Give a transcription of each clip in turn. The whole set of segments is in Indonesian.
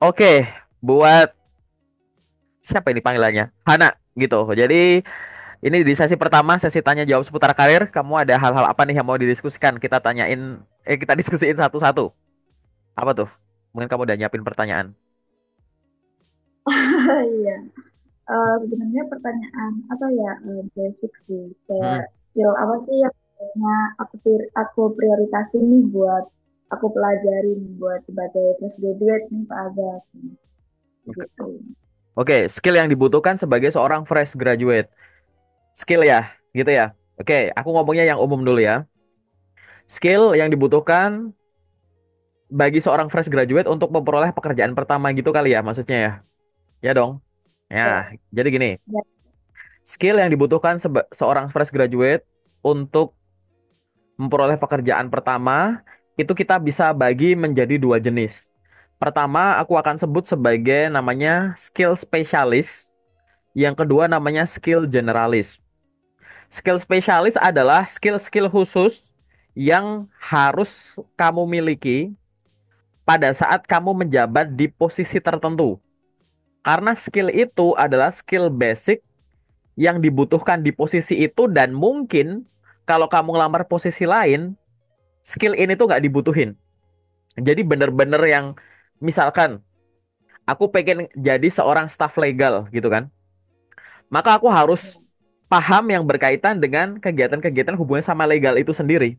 Oke, buat siapa ini panggilannya? Hana gitu. Jadi ini di sesi pertama, sesi tanya jawab seputar karir. Kamu ada hal-hal apa nih yang mau didiskusikan? Kita diskusiin satu-satu. Apa tuh? Mungkin kamu udah nyiapin pertanyaan. Iya, sebenarnya pertanyaan apa ya, basic sih, kayak Mm-mm. skill apa sih yang kayaknya aku prioritasin nih buat aku pelajarin buat sebagai fresh graduate nih Pak Aga Oke, gitu. Oke, skill yang dibutuhkan sebagai seorang fresh graduate. Skill ya, gitu ya. Oke, aku ngomongnya yang umum dulu ya. Skill yang dibutuhkan bagi seorang fresh graduate untuk memperoleh pekerjaan pertama gitu kali ya, maksudnya ya. Ya dong. Ya, Ya, jadi gini. ya, Skill yang dibutuhkan seorang fresh graduate untuk memperoleh pekerjaan pertama itu kita bisa bagi menjadi dua jenis. Pertama, aku akan sebut sebagai namanya skill spesialis. Yang kedua namanya skill generalis. Skill spesialis adalah skill-skill khusus yang harus kamu miliki pada saat kamu menjabat di posisi tertentu. Karena skill itu adalah skill basic yang dibutuhkan di posisi itu dan mungkin kalau kamu ngelamar posisi lain, skill ini tuh nggak dibutuhin. Jadi bener-bener yang misalkan aku pengen jadi seorang staff legal gitu kan, maka aku harus paham yang berkaitan dengan kegiatan-kegiatan hubungan sama legal itu sendiri.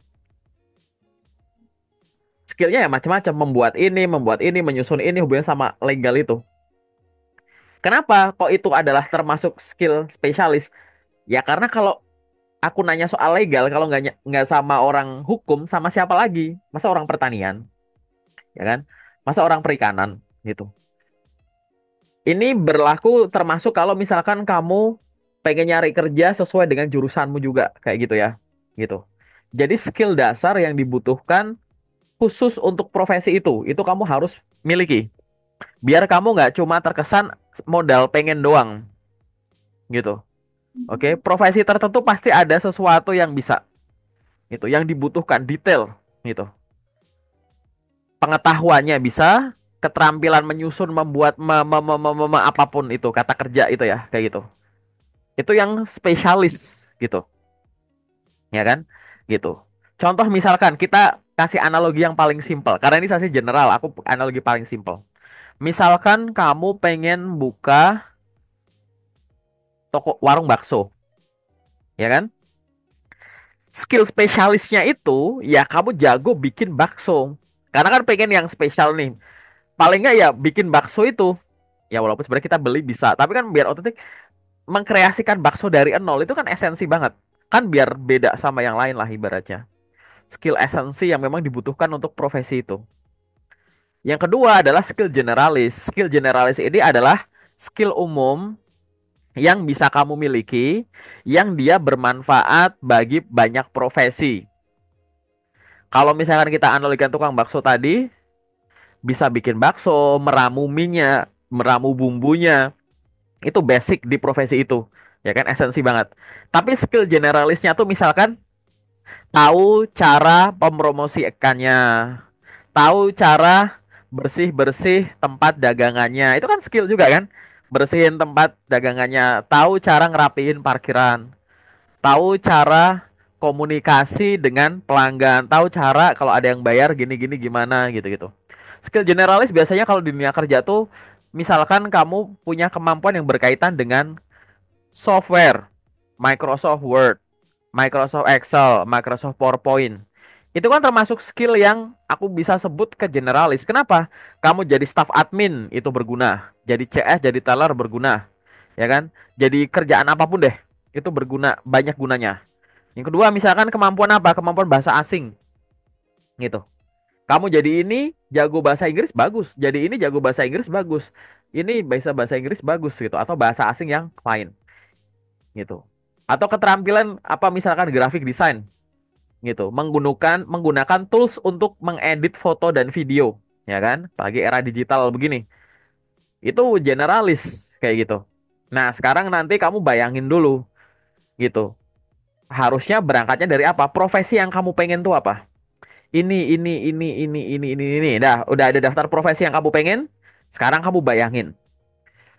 Skillnya ya macam-macam, membuat ini, menyusun ini hubungan sama legal itu. Kenapa kok itu adalah termasuk skill spesialis? Ya karena kalau aku nanya soal legal, kalau nggak sama orang hukum, sama siapa lagi? Masa orang pertanian, ya kan? Masa orang perikanan gitu. Ini berlaku termasuk kalau misalkan kamu pengen nyari kerja sesuai dengan jurusanmu juga, kayak gitu ya. Gitu. Jadi skill dasar yang dibutuhkan khusus untuk profesi itu kamu harus miliki. Biar kamu nggak cuma terkesan modal pengen doang, gitu. Oke, profesi tertentu pasti ada sesuatu yang bisa, gitu, yang dibutuhkan detail, gitu. Pengetahuannya bisa, keterampilan menyusun, membuat, apapun itu, kata kerja itu ya, kayak gitu. Itu yang spesialis gitu, ya kan? Gitu. Contoh misalkan kita kasih analogi yang paling simpel. Karena ini saya general, aku analogi paling simpel. Misalkan kamu pengen buka toko warung bakso, ya kan? Skill spesialisnya itu ya kamu jago bikin bakso. Karena kan pengen yang spesial nih. Paling nggak ya bikin bakso itu. Ya walaupun sebenarnya kita beli bisa, tapi kan biar otentik mengkreasikan bakso dari nol itu kan esensi banget. Kan biar beda sama yang lain lah ibaratnya. Skill esensi yang memang dibutuhkan untuk profesi itu. Yang kedua adalah skill generalis. Skill generalis ini adalah skill umum yang bisa kamu miliki, yang dia bermanfaat bagi banyak profesi. Kalau misalkan kita analogikan tukang bakso tadi, bisa bikin bakso, meramu minyak, meramu bumbunya, itu basic di profesi itu. Ya kan, esensi banget. Tapi skill generalisnya tuh misalkan tahu cara pempromosikannya, tahu cara bersih-bersih tempat dagangannya. Itu kan skill juga kan? Bersihin tempat dagangannya, tahu cara ngerapiin parkiran, tahu cara komunikasi dengan pelanggan, tahu cara kalau ada yang bayar gini-gini gimana gitu-gitu. Skill generalis biasanya kalau di dunia kerja tuh misalkan kamu punya kemampuan yang berkaitan dengan software, Microsoft Word, Microsoft Excel, Microsoft PowerPoint. Itu kan termasuk skill yang aku bisa sebut ke generalis. Kenapa? Kamu jadi staff admin itu berguna. Jadi CS, jadi teller berguna. Ya kan? Jadi kerjaan apapun deh. Itu berguna, banyak gunanya. Yang kedua, misalkan kemampuan apa? Kemampuan bahasa asing. Gitu. Kamu jadi ini jago bahasa Inggris bagus. Jadi ini jago bahasa Inggris bagus. Ini bisa bahasa Inggris bagus gitu. Atau bahasa asing yang lain. Gitu. Atau keterampilan apa misalkan grafik desain gitu, menggunakan tools untuk mengedit foto dan video, ya kan? Apalagi era digital begini. Itu generalis kayak gitu. Nah, sekarang nanti kamu bayangin dulu gitu. Harusnya berangkatnya dari apa? Profesi yang kamu pengen tuh apa? Ini. Dah, udah ada daftar profesi yang kamu pengen? Sekarang kamu bayangin,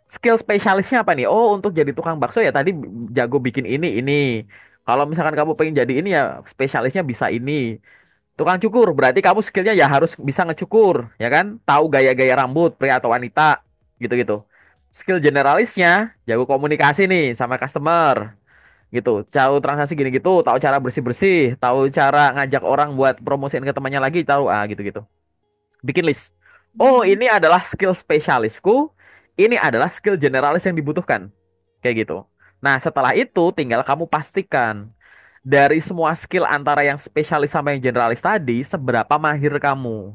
skill spesialisnya apa nih? Oh, untuk jadi tukang bakso ya tadi jago bikin ini. Kalau misalkan kamu pengen jadi ini ya spesialisnya bisa ini. Tukang cukur, berarti kamu skillnya ya harus bisa ngecukur, ya kan? Tahu gaya-gaya rambut, pria atau wanita, gitu-gitu. Skill generalisnya, jago komunikasi nih sama customer, gitu. Tahu transaksi gini gitu, tahu cara bersih-bersih, tahu cara ngajak orang buat promosiin ke temannya lagi, tahu gitu-gitu. Bikin list. Oh, Hmm. ini adalah skill spesialisku, ini adalah skill generalis yang dibutuhkan. Kayak gitu. Nah, setelah itu tinggal kamu pastikan dari semua skill antara yang spesialis sama yang generalis tadi, seberapa mahir kamu.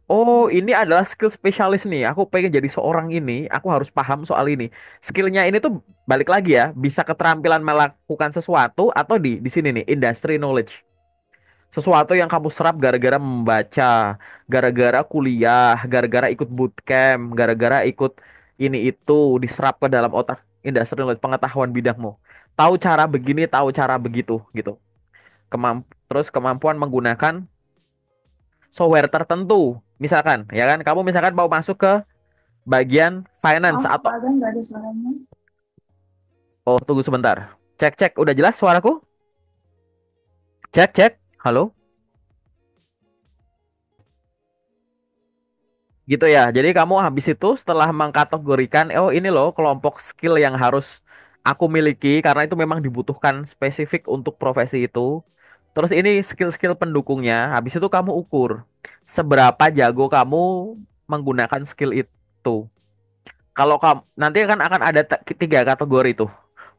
Oh, ini adalah skill spesialis nih. Aku pengen jadi seorang ini, aku harus paham soal ini. Skillnya ini tuh balik lagi ya, bisa keterampilan melakukan sesuatu atau di sini nih, industry knowledge. Sesuatu yang kamu serap gara-gara membaca, gara-gara kuliah, gara-gara ikut bootcamp, gara-gara ikut ini itu diserap ke dalam otak industri knowledge, pengetahuan bidangmu. Tahu cara begini, tahu cara begitu gitu. Terus kemampuan menggunakan software tertentu. Misalkan, ya kan, kamu misalkan mau masuk ke bagian finance Maaf, atau Kak Agam nggak ada suaranya. oh tunggu sebentar. Cek cek, udah jelas suaraku? Cek cek. Halo? Gitu ya. Jadi kamu habis itu setelah mengkategorikan, oh ini loh kelompok skill yang harus aku miliki karena itu memang dibutuhkan spesifik untuk profesi itu. Terus ini skill-skill pendukungnya. Habis itu kamu ukur seberapa jago kamu menggunakan skill itu. Kalau kamu nanti kan akan ada tiga kategori tuh.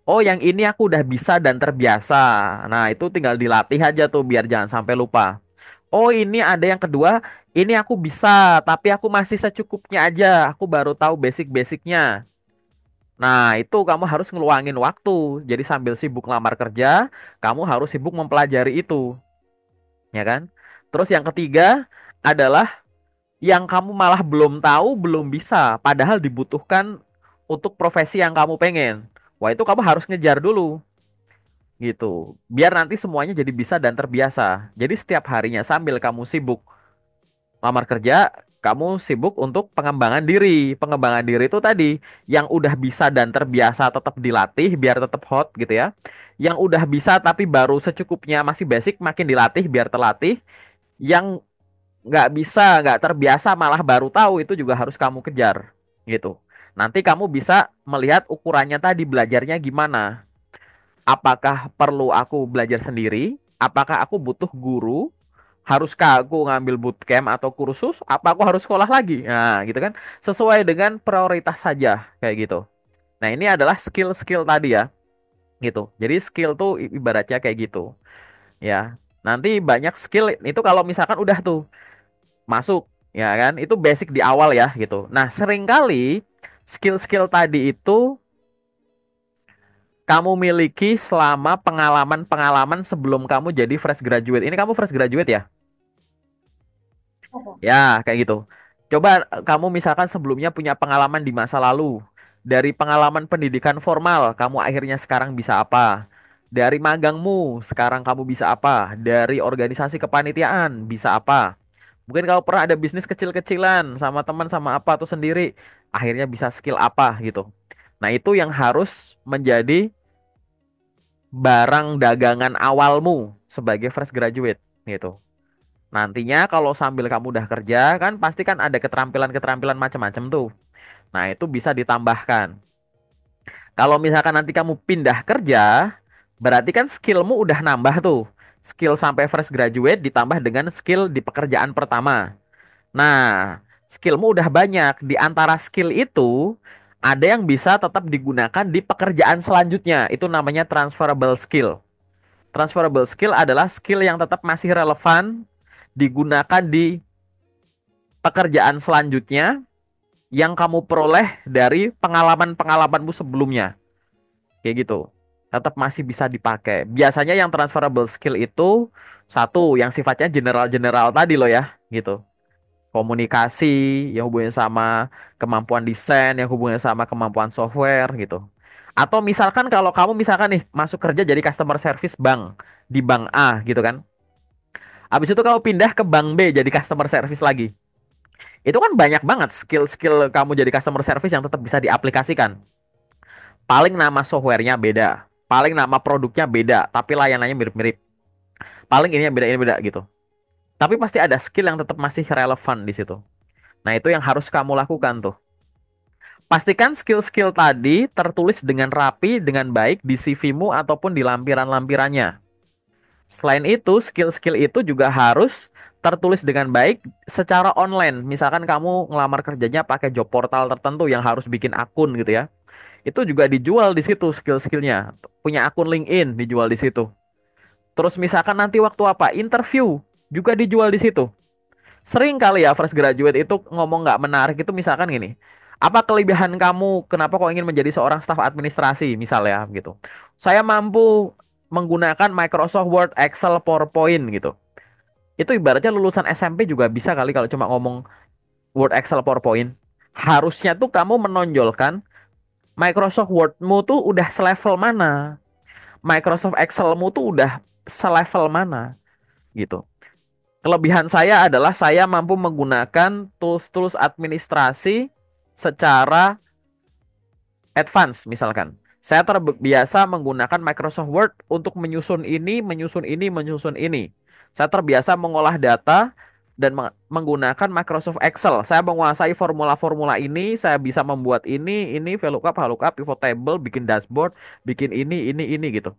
Oh, yang ini aku udah bisa dan terbiasa. Nah, itu tinggal dilatih aja tuh biar jangan sampai lupa. Oh, ini ada yang kedua, ini aku bisa, tapi aku masih secukupnya aja. Aku baru tahu basic-basicnya. Nah, itu kamu harus ngeluangin waktu. Jadi sambil sibuk ngelamar kerja, kamu harus sibuk mempelajari itu, ya kan? Terus yang ketiga adalah yang kamu malah belum tahu, belum bisa, padahal dibutuhkan untuk profesi yang kamu pengen. Wah, itu kamu harus ngejar dulu gitu. Biar nanti semuanya jadi bisa dan terbiasa. Jadi setiap harinya sambil kamu sibuk lamar kerja, kamu sibuk untuk pengembangan diri. Pengembangan diri itu tadi yang udah bisa dan terbiasa tetap dilatih biar tetap hot gitu ya. Yang udah bisa tapi baru secukupnya masih basic makin dilatih biar terlatih. Yang nggak bisa, nggak terbiasa malah baru tahu itu juga harus kamu kejar gitu. Nanti kamu bisa melihat ukurannya tadi belajarnya gimana. Apakah perlu aku belajar sendiri? Apakah aku butuh guru? Haruskah aku ngambil bootcamp atau kursus? Apa aku harus sekolah lagi? Nah, gitu kan. Sesuai dengan prioritas saja, kayak gitu. Nah, ini adalah skill-skill tadi ya, gitu. Jadi skill tuh ibaratnya kayak gitu, ya. Nanti banyak skill itu kalau misalkan udah tuh masuk, ya kan? Itu basic di awal ya, gitu. Nah, seringkali skill-skill tadi itu kamu miliki selama pengalaman-pengalaman sebelum kamu jadi fresh graduate. Ini kamu fresh graduate ya? Apa? Ya, kayak gitu. Coba kamu misalkan sebelumnya punya pengalaman di masa lalu. Dari pengalaman pendidikan formal, kamu akhirnya sekarang bisa apa? Dari magangmu, sekarang kamu bisa apa? Dari organisasi kepanitiaan, bisa apa? Mungkin kamu pernah ada bisnis kecil-kecilan sama teman sama apa atau sendiri, akhirnya bisa skill apa gitu. Nah, itu yang harus menjadi barang dagangan awalmu sebagai fresh graduate gitu. Nantinya kalau sambil kamu udah kerja kan pasti kan ada keterampilan-keterampilan macam-macam tuh. Nah, itu bisa ditambahkan. Kalau misalkan nanti kamu pindah kerja, berarti kan skillmu udah nambah tuh. Skill sampai fresh graduate ditambah dengan skill di pekerjaan pertama. Nah, skillmu udah banyak. Di antara skill itu, ada yang bisa tetap digunakan di pekerjaan selanjutnya. Itu namanya transferable skill. Transferable skill adalah skill yang tetap masih relevan digunakan di pekerjaan selanjutnya yang kamu peroleh dari pengalaman-pengalamanmu sebelumnya. Kayak gitu. Tetap masih bisa dipakai. Biasanya yang transferable skill itu satu yang sifatnya general-general tadi loh ya, gitu. Komunikasi yang hubungannya sama kemampuan desain, yang hubungannya sama kemampuan software gitu. Atau misalkan kalau kamu misalkan nih masuk kerja jadi customer service bank di bank A gitu kan. Habis itu kamu pindah ke bank B jadi customer service lagi. Itu kan banyak banget skill-skill kamu jadi customer service yang tetap bisa diaplikasikan. Paling nama softwarenya beda, paling nama produknya beda, tapi layanannya mirip-mirip. Paling ini beda gitu. Tapi pasti ada skill yang tetap masih relevan di situ. Nah, itu yang harus kamu lakukan tuh. Pastikan skill-skill tadi tertulis dengan rapi, dengan baik di CV-mu ataupun di lampiran-lampirannya. Selain itu, skill-skill itu juga harus tertulis dengan baik secara online. Misalkan kamu ngelamar kerjanya pakai job portal tertentu yang harus bikin akun gitu ya. Itu juga dijual di situ skill-skillnya. Punya akun LinkedIn dijual di situ. Terus misalkan nanti waktu apa? Interview juga dijual di situ. Sering kali ya fresh graduate itu ngomong nggak menarik itu misalkan gini. Apa kelebihan kamu? Kenapa kok ingin menjadi seorang staf administrasi misalnya gitu. Saya mampu menggunakan Microsoft Word, Excel, PowerPoint gitu. Itu ibaratnya lulusan SMP juga bisa kali kalau cuma ngomong Word, Excel, PowerPoint. Harusnya tuh kamu menonjolkan Microsoft Word-mu tuh udah selevel mana. Microsoft Excel-mu tuh udah selevel mana gitu. Kelebihan saya adalah saya mampu menggunakan tools-tools administrasi secara advance misalkan. Saya terbiasa menggunakan Microsoft Word untuk menyusun ini, menyusun ini, menyusun ini. Saya terbiasa mengolah data dan menggunakan Microsoft Excel. Saya menguasai formula-formula ini, saya bisa membuat ini, VLOOKUP, HLOOKUP, pivot table, bikin dashboard, bikin ini gitu.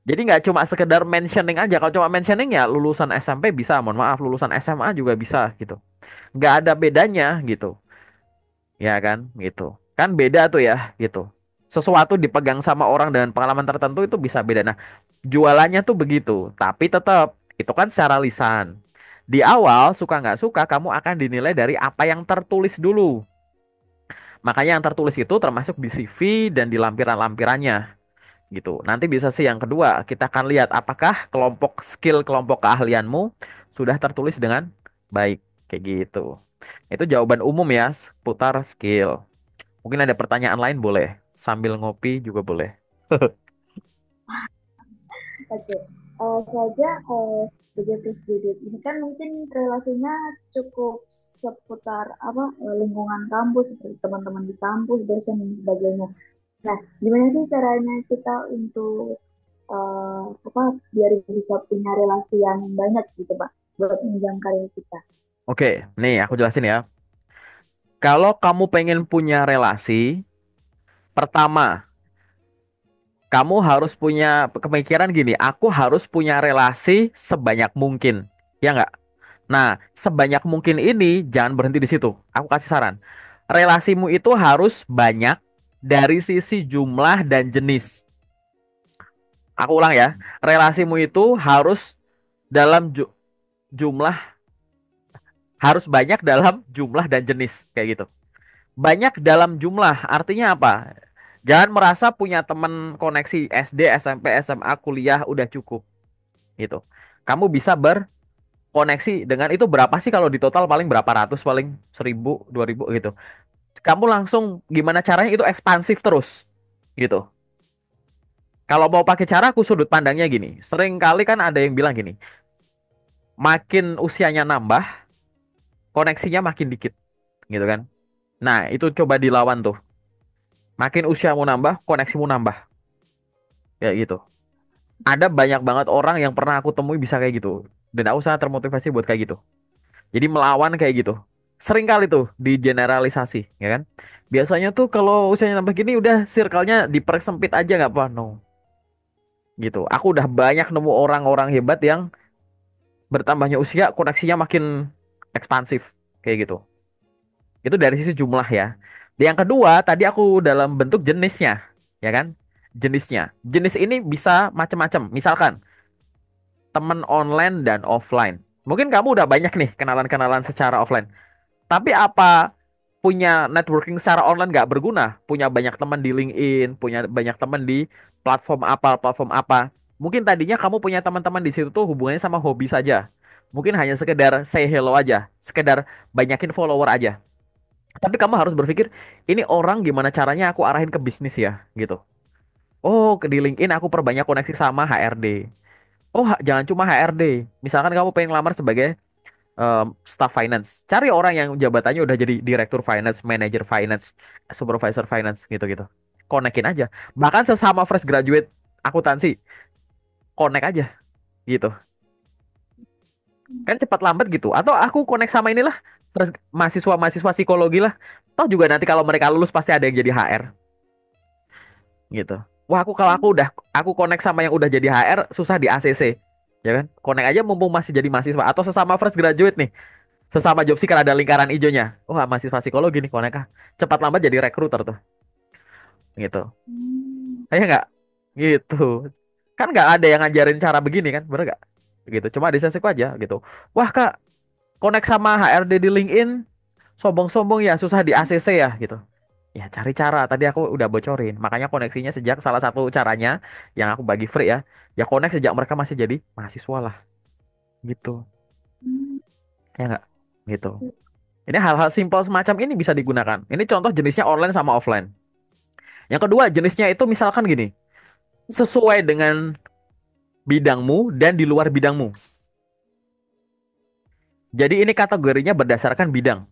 Jadi nggak cuma sekedar mentioning aja. Kalau cuma mentioning ya lulusan SMP bisa, mohon maaf, lulusan SMA juga bisa gitu. Nggak ada bedanya gitu, ya kan? Gitu. Kan beda tuh ya gitu. Sesuatu dipegang sama orang dengan pengalaman tertentu itu bisa beda. Nah, jualannya tuh begitu. Tapi tetap itu kan secara lisan. Di awal suka nggak suka kamu akan dinilai dari apa yang tertulis dulu. Makanya yang tertulis itu termasuk di CV dan di lampiran-lampirannya gitu. Nanti bisa sih yang kedua, kita akan lihat apakah kelompok skill, kelompok keahlianmu sudah tertulis dengan baik. Kayak gitu. Itu jawaban umum ya seputar skill. Mungkin ada pertanyaan lain boleh. Sambil ngopi juga boleh. Oke, saja sebagai fresh graduate ini kan mungkin relasinya cukup seputar apa lingkungan kampus seperti teman-teman di kampus, dosen dan sebagainya. Nah, gimana sih caranya kita untuk apa biar bisa punya relasi yang banyak gitu, Pak, buat menunjang karir kita? Oke, nih aku jelasin ya. Kalau kamu pengen punya relasi, pertama, kamu harus punya pemikiran gini, aku harus punya relasi sebanyak mungkin. Ya nggak? Nah, sebanyak mungkin ini jangan berhenti di situ. Aku kasih saran. Relasimu itu harus banyak dari sisi jumlah dan jenis. Aku ulang ya. Relasimu itu harus dalam jumlah, harus banyak dalam jumlah dan jenis kayak gitu. Banyak dalam jumlah artinya apa? Jangan merasa punya teman koneksi SD, SMP, SMA, kuliah udah cukup gitu. Kamu bisa berkoneksi dengan itu berapa sih kalau di total paling berapa ratus, paling 1000, 2000 gitu. Kamu langsung gimana caranya itu ekspansif terus gitu. Kalau mau pakai cara aku sudut pandangnya gini. Sering kali kan ada yang bilang gini, makin usianya nambah, koneksinya makin dikit gitu kan. Nah, itu coba dilawan tuh. Makin usiamu nambah, koneksimu nambah. Ya gitu. Ada banyak banget orang yang pernah aku temui bisa kayak gitu. Dan aku sangat termotivasi buat kayak gitu. Jadi melawan kayak gitu. Sering kali tuh di generalisasi, ya kan? Biasanya tuh kalau usianya nambah gini udah circle-nya dipersempit aja nggak apa, no. Gitu. Aku udah banyak nemu orang-orang hebat yang bertambahnya usia koneksinya makin ekspansif kayak gitu. Itu dari sisi jumlah ya. Yang kedua, tadi aku dalam bentuk jenisnya, ya kan? Jenisnya. Jenis ini bisa macam-macam. Misalkan teman online dan offline. Mungkin kamu udah banyak nih kenalan-kenalan secara offline. Tapi apa punya networking secara online nggak berguna? Punya banyak teman di LinkedIn, punya banyak teman di platform apa. Mungkin tadinya kamu punya teman-teman di situ tuh hubungannya sama hobi saja. Mungkin hanya sekedar say hello aja, sekedar banyakin follower aja. Tapi kamu harus berpikir, ini orang gimana caranya aku arahin ke bisnis ya, gitu. Oh, di LinkedIn aku perbanyak koneksi sama HRD. Oh, jangan cuma HRD. Misalkan kamu pengen lamar sebagai staff finance. Cari orang yang jabatannya udah jadi direktur finance, manager finance, supervisor finance gitu-gitu. Konekin aja. Bahkan sesama fresh graduate akuntansi, connect aja gitu. Kan cepat lambat gitu. Atau aku connect sama inilah mahasiswa-mahasiswa psikologi lah. Toh juga nanti kalau mereka lulus pasti ada yang jadi HR gitu. Wah, kalau aku connect sama yang udah jadi HR susah di ACC. Ya kan? Connect aja mumpung masih jadi mahasiswa atau sesama fresh graduate nih. Sesama job seeker ada lingkaran hijaunya. Wah, mahasiswa psikologi nih connect ah. Cepat lambat jadi recruiter tuh. Gitu. Hmm. Nggak? Gitu. Kan nggak ada yang ngajarin cara begini kan? Bener nggak? Gitu. Cuma di sesiku aja gitu. Wah, Kak, connect sama HRD di LinkedIn, sombong-sombong ya, susah di ACC ya gitu. Ya cari cara, tadi aku udah bocorin. Makanya koneksinya sejak salah satu caranya yang aku bagi free ya. Ya connect sejak mereka masih jadi mahasiswa lah. Gitu. Hmm. Ya nggak? Gitu. Ini hal-hal simpel semacam ini bisa digunakan. Ini contoh jenisnya online sama offline. Yang kedua jenisnya itu misalkan gini. Sesuai dengan bidangmu dan di luar bidangmu. Jadi ini kategorinya berdasarkan bidang.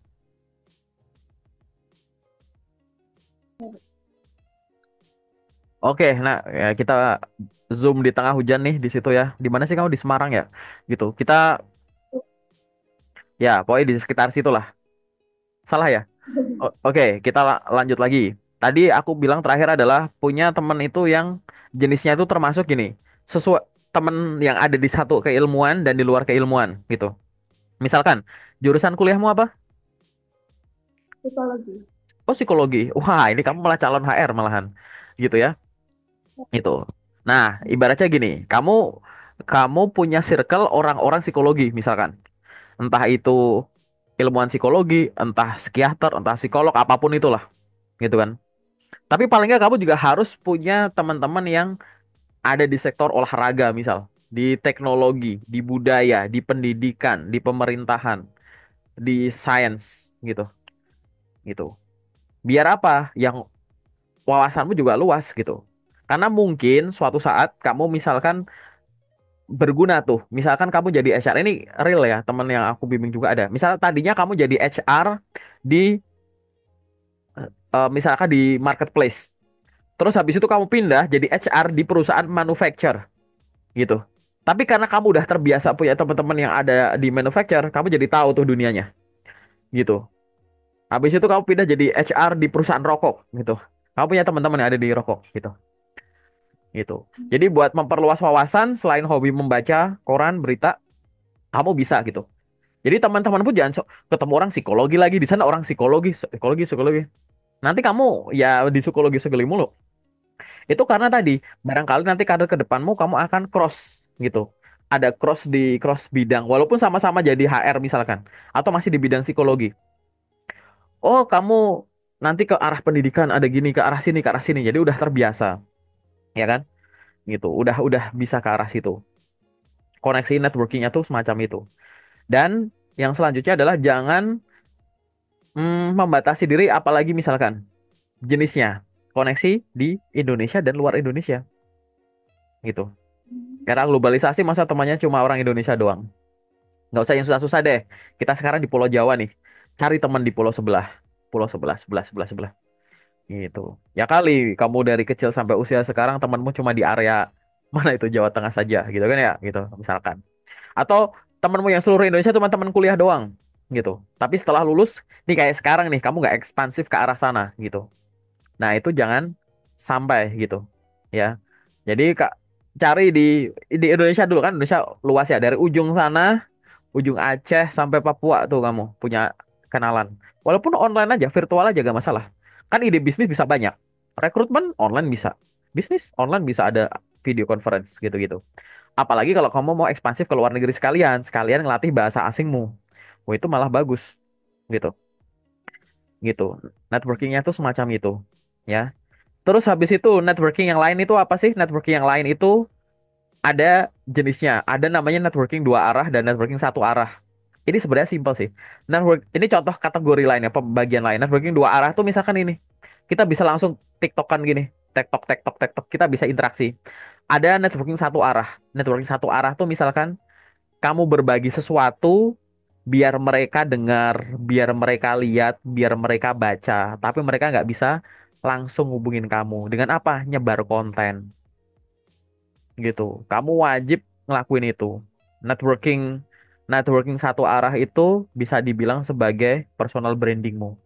Oke, nah ya kita zoom di tengah hujan nih di situ ya. Di mana sih kamu di Semarang ya? Gitu. Kita ya pokoknya di sekitar situ lah. Salah ya? Oke, kita lanjut lagi. Tadi aku bilang terakhir adalah punya temen itu yang jenisnya itu termasuk gini. Sesuai temen yang ada di satu keilmuan dan di luar keilmuan gitu. Misalkan jurusan kuliahmu apa? Psikologi. Oh, psikologi. Wah, ini kamu malah calon HR malahan. Gitu ya. Itu. Nah, ibaratnya gini, kamu kamu punya circle orang-orang psikologi misalkan. Entah itu ilmuwan psikologi, entah psikiater, entah psikolog, apapun itulah, gitu kan. Tapi paling nggak kamu juga harus punya teman-teman yang ada di sektor olahraga, misal, di teknologi, di budaya, di pendidikan, di pemerintahan, di sains, gitu, gitu. Biar apa? Yang wawasanmu juga luas, gitu. Karena mungkin suatu saat kamu misalkan berguna tuh. Misalkan kamu jadi HR ini real ya, teman yang aku bimbing juga ada. Misal tadinya kamu jadi HR di misalkan di marketplace. Terus habis itu kamu pindah jadi HR di perusahaan manufacture gitu. Tapi karena kamu udah terbiasa punya teman-teman yang ada di manufacture, kamu jadi tahu tuh dunianya gitu. Habis itu kamu pindah jadi HR di perusahaan rokok gitu. Kamu punya teman-teman yang ada di rokok gitu. Gitu. Jadi buat memperluas wawasan selain hobi membaca koran, berita, kamu bisa gitu. Jadi teman-teman pun jangan ketemu orang psikologi lagi di sana orang psikologi, psikologi, psikologi. Nanti kamu ya di psikologi psikologi mulu. Itu karena tadi barangkali nanti karir ke depanmu kamu akan cross gitu. Ada cross bidang walaupun sama-sama jadi HR misalkan atau masih di bidang psikologi. Oh, kamu nanti ke arah pendidikan ada gini ke arah sini ke arah sini. Jadi udah terbiasa, ya kan? Gitu. Udah bisa ke arah situ. Koneksi networkingnya tuh semacam itu. Dan yang selanjutnya adalah jangan membatasi diri apalagi misalkan jenisnya koneksi di Indonesia dan luar Indonesia gitu. Karena globalisasi masa temannya cuma orang Indonesia doang. Nggak usah yang susah-susah deh. Kita sekarang di Pulau Jawa nih. Cari teman di pulau sebelah. Pulau sebelah, sebelah, sebelah, sebelah. Gitu. Ya kali kamu dari kecil sampai usia sekarang temanmu cuma di area mana itu Jawa Tengah saja gitu kan ya gitu misalkan. Atau temanmu yang seluruh Indonesia cuma teman kuliah doang gitu. Tapi setelah lulus nih kayak sekarang nih kamu nggak ekspansif ke arah sana gitu. Nah, itu jangan sampai gitu. Ya. Jadi Kak cari di Indonesia dulu kan Indonesia luas ya dari ujung sana, ujung Aceh sampai Papua tuh kamu punya kenalan. Walaupun online aja, virtual aja gak masalah. Kan ide bisnis bisa banyak. Rekrutmen online bisa. Bisnis online bisa ada video conference gitu-gitu. Apalagi kalau kamu mau ekspansif ke luar negeri sekalian, sekalian ngelatih bahasa asingmu. Wah, itu malah bagus gitu. Gitu. Networkingnya tuh semacam itu. Ya. Terus habis itu networking yang lain itu apa sih? Networking yang lain itu ada jenisnya. Ada namanya networking dua arah dan networking satu arah. Ini sebenarnya simpel sih. Ini contoh kategori lain ya, pembagian lain. Networking dua arah tuh misalkan ini. Kita bisa langsung TikTokan gini. TikTok, TikTok, TikTok. Kita bisa interaksi. Ada networking satu arah. Networking satu arah tuh misalkan kamu berbagi sesuatu biar mereka dengar, biar mereka lihat, biar mereka baca, tapi mereka nggak bisa langsung hubungin kamu. Dengan apa? Nyebar konten gitu. Kamu wajib ngelakuin itu. Networking, networking satu arah itu bisa dibilang sebagai personal brandingmu.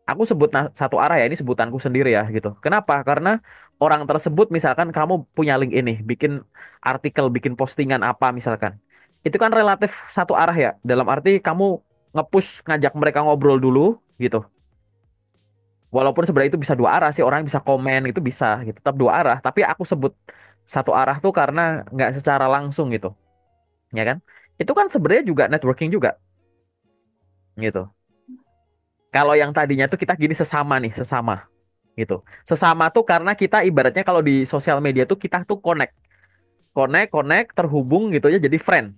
Aku sebut satu arah ya, ini sebutanku sendiri ya gitu. Kenapa? Karena orang tersebut misalkan kamu punya link ini, bikin artikel, bikin postingan apa misalkan. Itu kan relatif satu arah ya. Dalam arti kamu nge-push, ngajak mereka ngobrol dulu gitu. Walaupun sebenarnya itu bisa dua arah sih, orang bisa komen itu bisa gitu, tetap dua arah. Tapi aku sebut satu arah tuh karena nggak secara langsung gitu, ya kan? Itu kan sebenarnya juga networking juga gitu. Kalau yang tadinya tuh kita gini sesama nih, sesama gitu. Sesama tuh karena kita ibaratnya kalau di sosial media tuh kita tuh connect, connect, connect, terhubung gitu ya jadi friend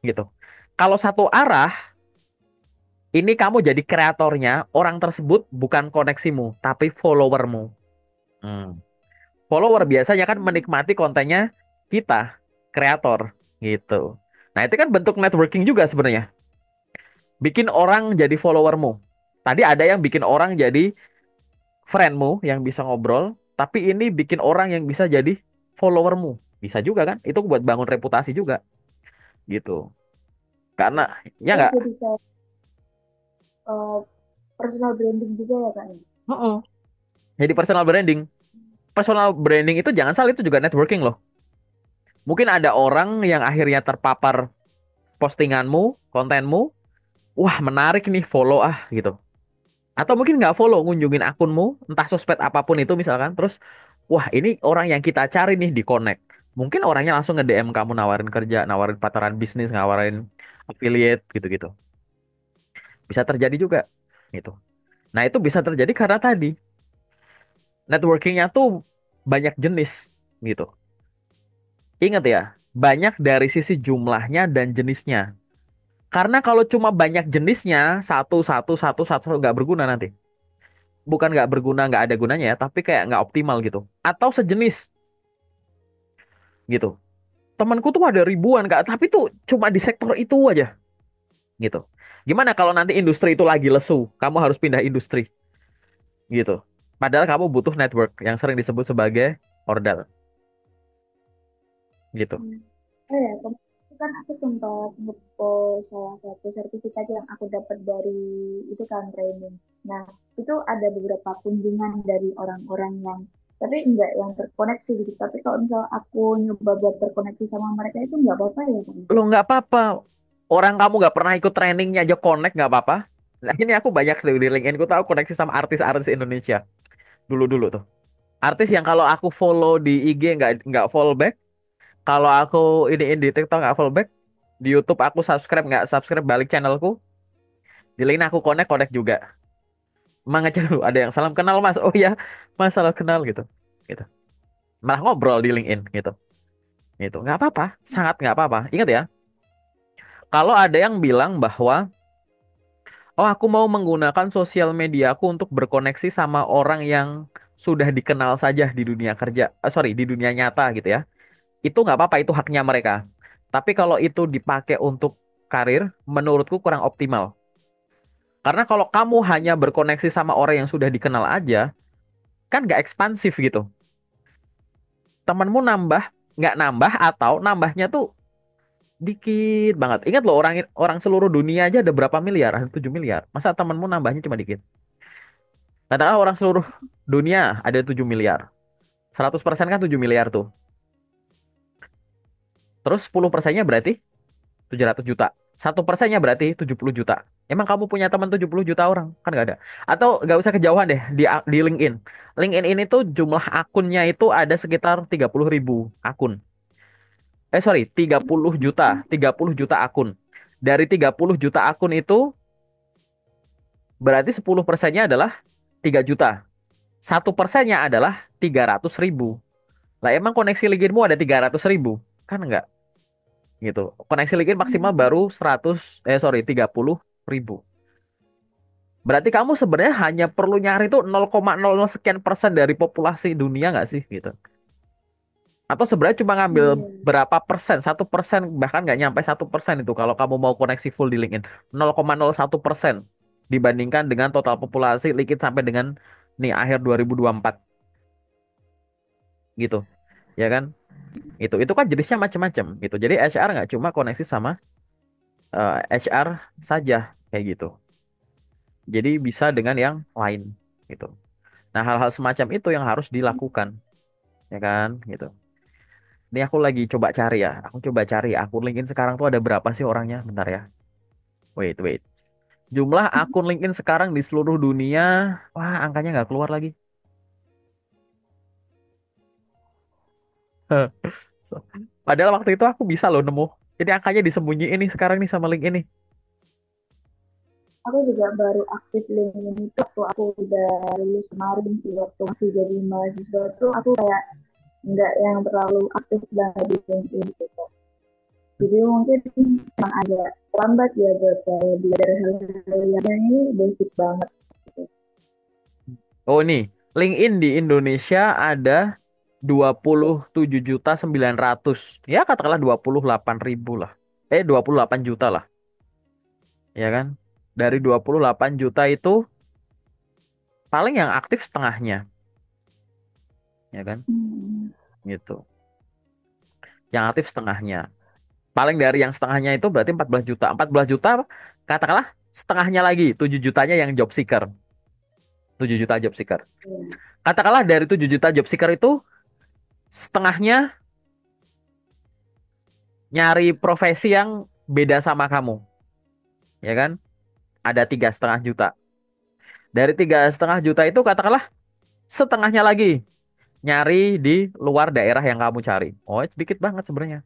gitu. Kalau satu arah, ini kamu jadi kreatornya, orang tersebut bukan koneksimu, tapi followermu. Hmm. Follower biasanya kan menikmati kontennya kita, kreator gitu. Nah, itu kan bentuk networking juga sebenarnya. Bikin orang jadi followermu. Tadi ada yang bikin orang jadi friendmu yang bisa ngobrol, tapi ini bikin orang yang bisa jadi followermu. Bisa juga kan? Itu buat bangun reputasi juga gitu. Karena ya Terus nggak? jadi kayak eh, personal branding juga ya kak ya. Heeh. Jadi personal branding. Personal branding itu jangan salah itu juga networking loh. Mungkin ada orang yang akhirnya terpapar postinganmu, kontenmu, wah menarik nih follow ah gitu. Atau mungkin nggak follow, ngunjungin akunmu, entah sosmed apapun itu misalkan, terus, wah ini orang yang kita cari nih di connect. Mungkin orangnya langsung nge-DM kamu nawarin kerja, nawarin partneran bisnis, nawarin affiliate gitu-gitu. Bisa terjadi juga gitu. Nah itu bisa terjadi karena tadi networkingnya tuh banyak jenis gitu. Ingat ya, banyak dari sisi jumlahnya dan jenisnya. Karena kalau cuma banyak jenisnya, satu nggak berguna nanti. Bukan nggak berguna, nggak ada gunanya ya, tapi kayak nggak optimal gitu. Atau sejenis gitu. Temanku tuh ada ribuan kak, tapi tuh cuma di sektor itu aja gitu. Gimana kalau nanti industri itu lagi lesu, kamu harus pindah industri gitu. Padahal kamu butuh network yang sering disebut sebagai ordal gitu. Hmm. Oh ya, kemarin itu kan aku sempat ngepost salah satu sertifikat yang aku dapat dari itu kan training. Nah, itu ada beberapa kunjungan dari orang-orang yang tapi enggak yang terkoneksi gitu. Tapi kalau misal aku nyoba buat terkoneksi sama mereka itu enggak apa-apa ya kan? Lo nggak apa-apa. Orang kamu nggak pernah ikut trainingnya aja connect nggak apa-apa. Nah ini aku banyak tuh di LinkedIn, ku tahu koneksi sama artis-artis Indonesia dulu-dulu tuh. Artis yang kalau aku follow di IG nggak follow back, kalau aku ini di TikTok nggak follow back, di YouTube aku subscribe nggak subscribe balik channelku, di LinkedIn aku connect connect juga. Emang ngecek dulu ada yang salam kenal mas, oh ya mas salam kenal gitu, gitu. Malah ngobrol di LinkedIn gitu, gitu. Nggak apa-apa, sangat nggak apa-apa. Ingat ya, kalau ada yang bilang bahwa oh, aku mau menggunakan sosial mediaku untuk berkoneksi sama orang yang sudah dikenal saja di dunia kerja. Sorry, di dunia nyata gitu ya. Itu nggak apa-apa, itu haknya mereka. Tapi kalau itu dipakai untuk karir, menurutku kurang optimal. Karena kalau kamu hanya berkoneksi sama orang yang sudah dikenal aja, kan nggak ekspansif gitu. Temenmu nambah, nggak nambah atau nambahnya tuh dikit banget. Ingat loh, orang orang seluruh dunia aja ada berapa miliar? Ada 7 miliar. Masa temenmu nambahnya cuma dikit? Katakanlah orang seluruh dunia ada 7 miliar. 100% kan 7 miliar tuh. Terus 10%-nya berarti 700 juta. 1%-nya berarti 70 juta. Emang kamu punya teman 70 juta orang? Kan nggak ada. Atau nggak usah kejauhan deh di LinkedIn. LinkedIn ini tuh jumlah akunnya itu ada sekitar 30 ribu akun. Sorry, 30 juta. 30 juta akun. Dari 30 juta akun itu berarti 10%-nya adalah 3 juta. 1%-nya adalah 300 ribu. Lah emang koneksi LinkedInmu ada 300 ribu? Kan enggak gitu. Koneksi LinkedIn maksimal baru 30 ribu. Berarti kamu sebenarnya hanya perlu nyari tuh 0,00 sekian persen dari populasi dunia nggak sih gitu. Atau sebenarnya cuma ngambil Iya. berapa persen, 1%, bahkan nggak nyampe 1% itu kalau kamu mau koneksi full di LinkedIn. 0,01% dibandingkan dengan total populasi LinkedIn sampai dengan nih akhir 2024 gitu. Ya kan? Itu kan jenisnya macam-macam gitu. Jadi HR nggak cuma koneksi sama HR saja kayak gitu. Jadi bisa dengan yang lain gitu. Nah, hal-hal semacam itu yang harus dilakukan, ya kan? Gitu. Ini aku lagi coba cari ya. Aku coba cari akun LinkedIn sekarang tuh ada berapa sih orangnya? Bentar ya. Wait, wait. Jumlah akun LinkedIn sekarang di seluruh dunia, wah angkanya nggak keluar lagi. So, padahal waktu itu aku bisa loh nemu. Jadi angkanya disembunyiin nih sekarang nih sama link ini. Aku juga baru aktif LinkedIn itu waktu aku udah lulus kemarin sih, waktu masih jadi mahasiswa tuh aku kayak nggak yang terlalu aktif banget di LinkedIn gitu. Jadi mungkin emang agak lambat ya buat saya belajar hal-hal yang ini basic banget. Gitu. Oh nih, LinkedIn di Indonesia ada 27.900.000. Ya katakanlah 28.000 lah. 28 juta lah, ya kan? Dari 28 juta itu paling yang aktif setengahnya, ya kan? Hmm. Gitu. Yang aktif setengahnya. Paling dari yang setengahnya itu berarti 14 juta. 14 juta katakanlah setengahnya lagi, 7 jutanya yang job seeker. 7 juta job seeker. Ya. Katakanlah dari 7 juta job seeker itu setengahnya nyari profesi yang beda sama kamu, ya kan? Ada 3,5 juta. Dari 3,5 juta itu katakanlah setengahnya lagi nyari di luar daerah yang kamu cari. Oh, sedikit banget sebenarnya.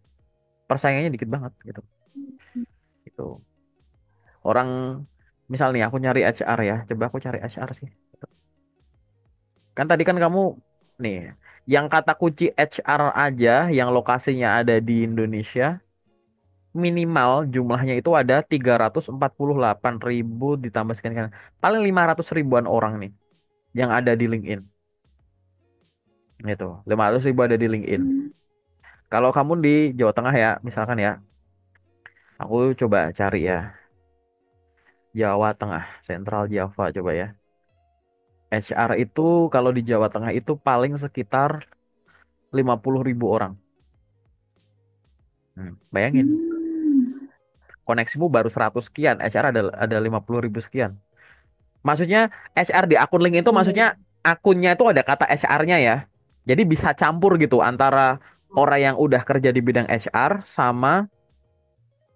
Persaingannya dikit banget gitu. Gitu. Orang misal nih aku nyari HR ya, coba aku cari HR sih. Kan tadi kan kamu nih yang kata kunci HR aja yang lokasinya ada di Indonesia minimal jumlahnya itu ada 348.000 ditambah sekian kan. Paling 500 ribuan orang nih yang ada di LinkedIn. Itu 500 ribu ada di LinkedIn. Kalau kamu di Jawa Tengah ya, misalkan ya, aku coba cari ya. Jawa Tengah, Sentral Java coba ya. HR itu kalau di Jawa Tengah itu paling sekitar 50.000 orang. Bayangin, Hmm. koneksimu baru 100 sekian, HR ada 50.000 sekian. Maksudnya HR di akun link itu Iya. maksudnya akunnya itu ada kata HR-nya ya. Jadi bisa campur gitu antara orang yang udah kerja di bidang HR sama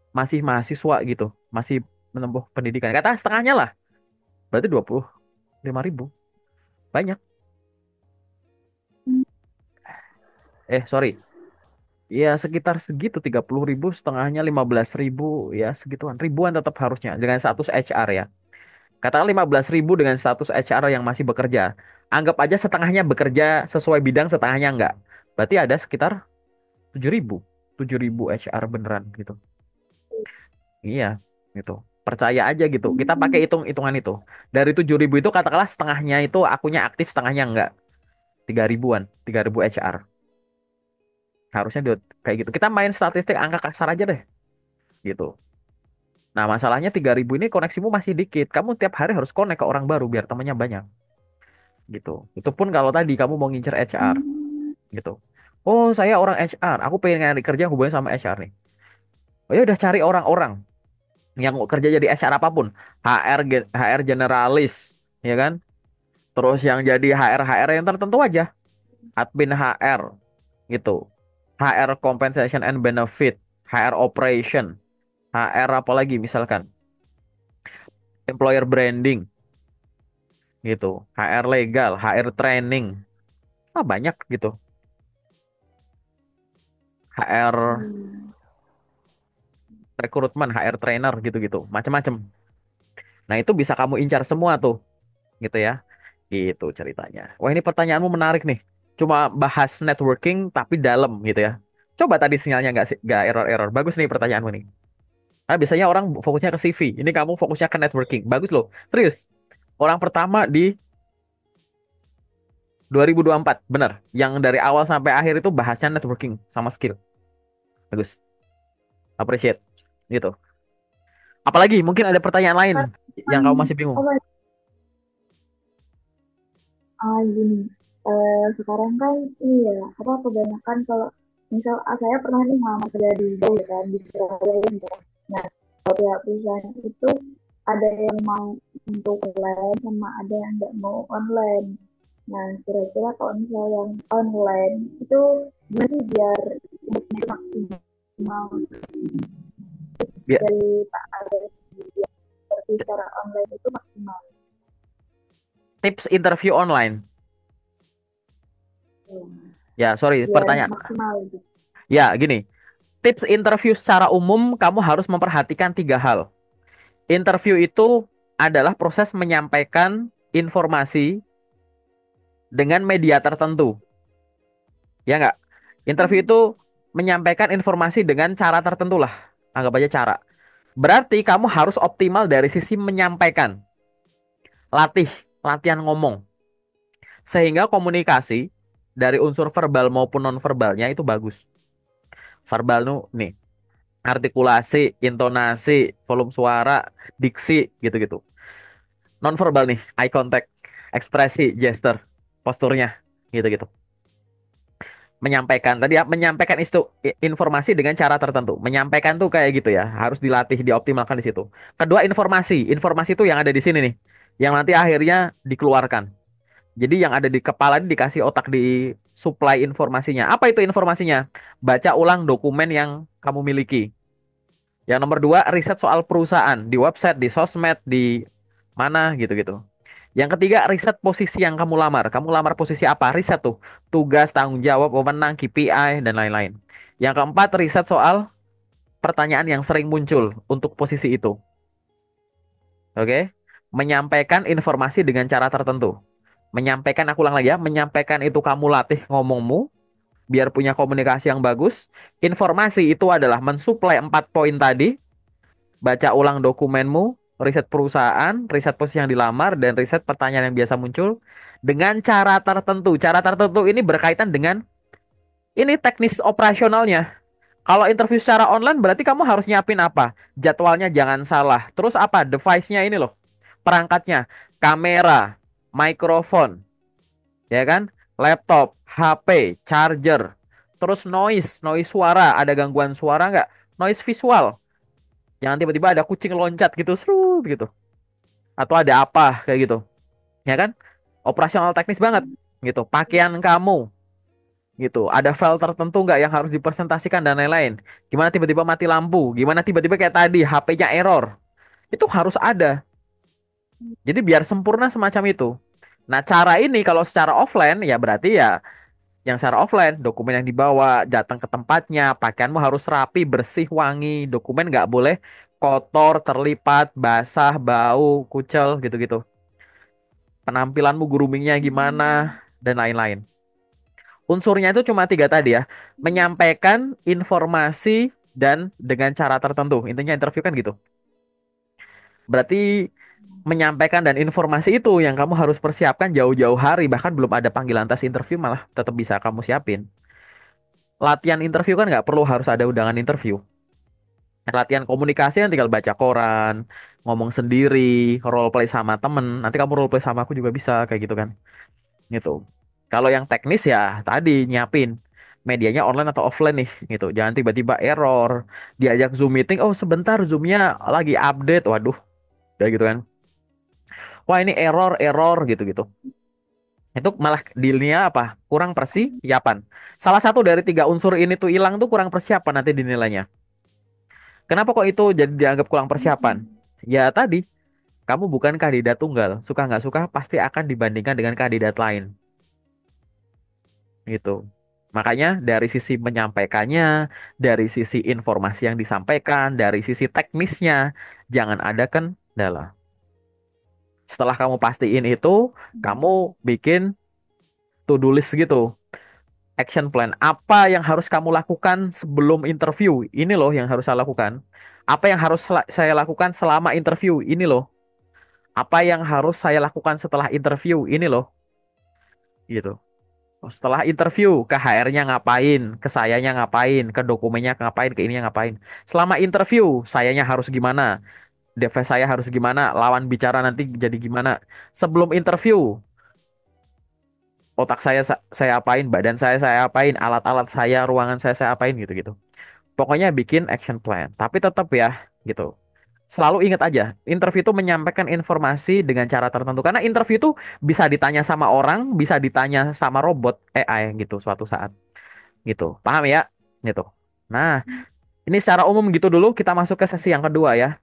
masih mahasiswa gitu, masih menempuh pendidikan. Kata setengahnya lah, berarti 25.000. Banyak. Sorry. Ya sekitar segitu 30.000, setengahnya 15.000, ya segituan. Ribuan tetap harusnya dengan status HR ya. Katakan 15.000 dengan status HR yang masih bekerja. Anggap aja setengahnya bekerja sesuai bidang, setengahnya enggak. Berarti ada sekitar 7.000. 7.000 HR beneran gitu. Iya, gitu. Percaya aja gitu. Kita pakai Hmm. hitung-hitungan itu. Dari 7.000 itu katakanlah setengahnya itu akunya aktif, setengahnya enggak. 3.000-an, 3.000 HR. Harusnya kayak gitu. Kita main statistik angka kasar aja deh, gitu. Nah, masalahnya 3.000 ini koneksimu masih dikit. Kamu tiap hari harus connect ke orang baru biar temannya banyak, gitu. Itu pun kalau tadi kamu mau ngincer HR, Hmm. gitu. Oh, saya orang HR. Aku pengen nyari kerja hubungan sama HR nih. Oh ya udah cari orang-orang yang mau kerja jadi HR apapun. HR generalis, ya kan? Terus yang jadi HR yang tertentu aja. Admin HR, gitu. HR compensation and benefit, HR operation, HR apa lagi misalkan, employer branding, gitu. HR legal, HR training. Ah, banyak gitu. HR Hmm. rekrutmen, HR trainer gitu-gitu. Macam-macam. Nah, itu bisa kamu incar semua tuh, gitu ya. Gitu ceritanya. Wah, ini pertanyaanmu menarik nih. Cuma bahas networking tapi dalam gitu ya. Coba tadi sinyalnya nggak sih, nggak error-error. Bagus nih pertanyaanmu nih. Nah, biasanya orang fokusnya ke CV. Ini kamu fokusnya ke networking. Bagus loh. Serius. Orang pertama di 2024, bener. Yang dari awal sampai akhir itu bahasnya networking sama skill. Bagus. Appreciate. Gitu. Apalagi mungkin ada pertanyaan lain yang Kan kamu masih bingung. apa gini, sekarang kan ini ya apa kebanyakan kalau misal saya pernah nih ngelamar kerja di Jauh ya kan di Surabaya misalnya. Nah, kalau pihak perusahaan itu ada yang mau untuk online sama ada yang nggak mau online. Nah, kira-kira kalau misal yang online itu gimana sih biar maksimal tips Ya, dari Pak Alex biar interview secara online itu maksimal? tips interview online. Ya, Ya, sorry, biar pertanyaan. maksimal gitu. Ya, gini. Tips interview secara umum, kamu harus memperhatikan tiga hal. Interview itu adalah proses menyampaikan informasi dengan media tertentu. Ya nggak? Interview itu menyampaikan informasi dengan cara tertentu lah. Anggap aja cara. Berarti kamu harus optimal dari sisi menyampaikan. Latih, latihan ngomong. Sehingga komunikasi dari unsur verbal maupun non-verbalnya itu bagus. Verbal nih, artikulasi, intonasi, volume suara, diksi, gitu-gitu. Non-verbal nih, eye contact, ekspresi, gesture, posturnya, gitu-gitu. Menyampaikan tadi ya, menyampaikan itu informasi dengan cara tertentu. Menyampaikan tuh kayak gitu ya, harus dilatih, dioptimalkan di situ. Kedua, informasi. Informasi itu yang ada di sini nih, yang nanti akhirnya dikeluarkan. Jadi yang ada di kepala ini dikasih otak di supply informasinya. Apa itu informasinya? Baca ulang dokumen yang kamu miliki. Yang nomor dua, riset soal perusahaan di website, di sosmed, di mana gitu-gitu. Yang ketiga, riset posisi yang kamu lamar. Kamu lamar posisi apa? Riset tuh. Tugas, tanggung jawab, wewenang, KPI, dan lain-lain. Yang keempat, riset soal pertanyaan yang sering muncul untuk posisi itu. Oke? Menyampaikan informasi dengan cara tertentu. Menyampaikan, aku ulang lagi ya, menyampaikan itu kamu latih ngomongmu, biar punya komunikasi yang bagus. Informasi itu adalah mensuplai 4 poin tadi, baca ulang dokumenmu, riset perusahaan, riset posisi yang dilamar, dan riset pertanyaan yang biasa muncul dengan cara tertentu. Cara tertentu ini berkaitan dengan ini teknis operasionalnya. Kalau interview secara online berarti kamu harus nyiapin apa? Jadwalnya jangan salah. Terus apa? Device-nya ini loh. Perangkatnya, kamera, mikrofon, ya kan? Laptop, HP, charger. Terus noise suara. Ada gangguan suara nggak? Noise visual. Jangan tiba-tiba ada kucing loncat gitu, serut gitu. Atau ada apa kayak gitu, ya kan? Operasional teknis banget gitu. Pakaian kamu gitu, ada file tertentu nggak yang harus dipresentasikan dan lain-lain. Gimana tiba-tiba mati lampu, gimana tiba-tiba kayak tadi HP-nya error, itu harus ada. Jadi biar sempurna semacam itu. Nah, cara ini kalau secara offline ya berarti ya yang secara offline, dokumen yang dibawa, datang ke tempatnya, pakaianmu harus rapi, bersih, wangi, dokumen nggak boleh kotor, terlipat, basah, bau, kucel gitu-gitu. Penampilanmu, groomingnya gimana, Hmm. dan lain-lain. Unsurnya itu cuma tiga tadi ya. Menyampaikan informasi dan dengan cara tertentu. Intinya interview kan gitu. Berarti menyampaikan dan informasi itu yang kamu harus persiapkan jauh-jauh hari. Bahkan belum ada panggilan tes interview malah tetap bisa kamu siapin. Latihan interview kan nggak perlu harus ada undangan interview. Latihan komunikasi kan tinggal baca koran, ngomong sendiri, role play sama temen. Nanti kamu role play sama aku juga bisa kayak gitu kan. Gitu. Kalau yang teknis ya tadi nyiapin medianya online atau offline nih gitu. Jangan tiba-tiba error, diajak Zoom meeting, oh sebentar Zoomnya lagi update, waduh, kayak gitu kan. Wah ini error gitu-gitu. Itu malah dealnya apa? Kurang persiapan. Salah satu dari tiga unsur ini tuh hilang tuh kurang persiapan nanti dinilainya. Kenapa kok itu jadi dianggap kurang persiapan? Ya tadi, kamu bukan kandidat tunggal. Suka nggak suka pasti akan dibandingkan dengan kandidat lain. Gitu. Makanya dari sisi menyampaikannya, dari sisi informasi yang disampaikan, dari sisi teknisnya, jangan ada kendala. Setelah kamu pastiin itu, kamu bikin to-do list gitu. Action plan. Apa yang harus kamu lakukan sebelum interview? Ini loh yang harus saya lakukan. Apa yang harus saya lakukan selama interview? Ini loh. Apa yang harus saya lakukan setelah interview? Ini loh. gitu. Setelah interview, ke HR-nya ngapain, ke sayanya ngapain, ke dokumennya ngapain, ke ininya ngapain. Selama interview, sayanya harus gimana, device saya harus gimana, lawan bicara nanti jadi gimana. Sebelum interview, otak saya apain, badan saya apain, alat-alat saya, ruangan saya apain gitu-gitu. Pokoknya bikin action plan. Tapi tetap ya, gitu. Selalu ingat aja, interview itu menyampaikan informasi dengan cara tertentu. Karena interview itu bisa ditanya sama orang, bisa ditanya sama robot AI gitu suatu saat. Gitu. Paham ya? Gitu. Nah, ini secara umum gitu dulu. Kita masuk ke sesi yang kedua ya.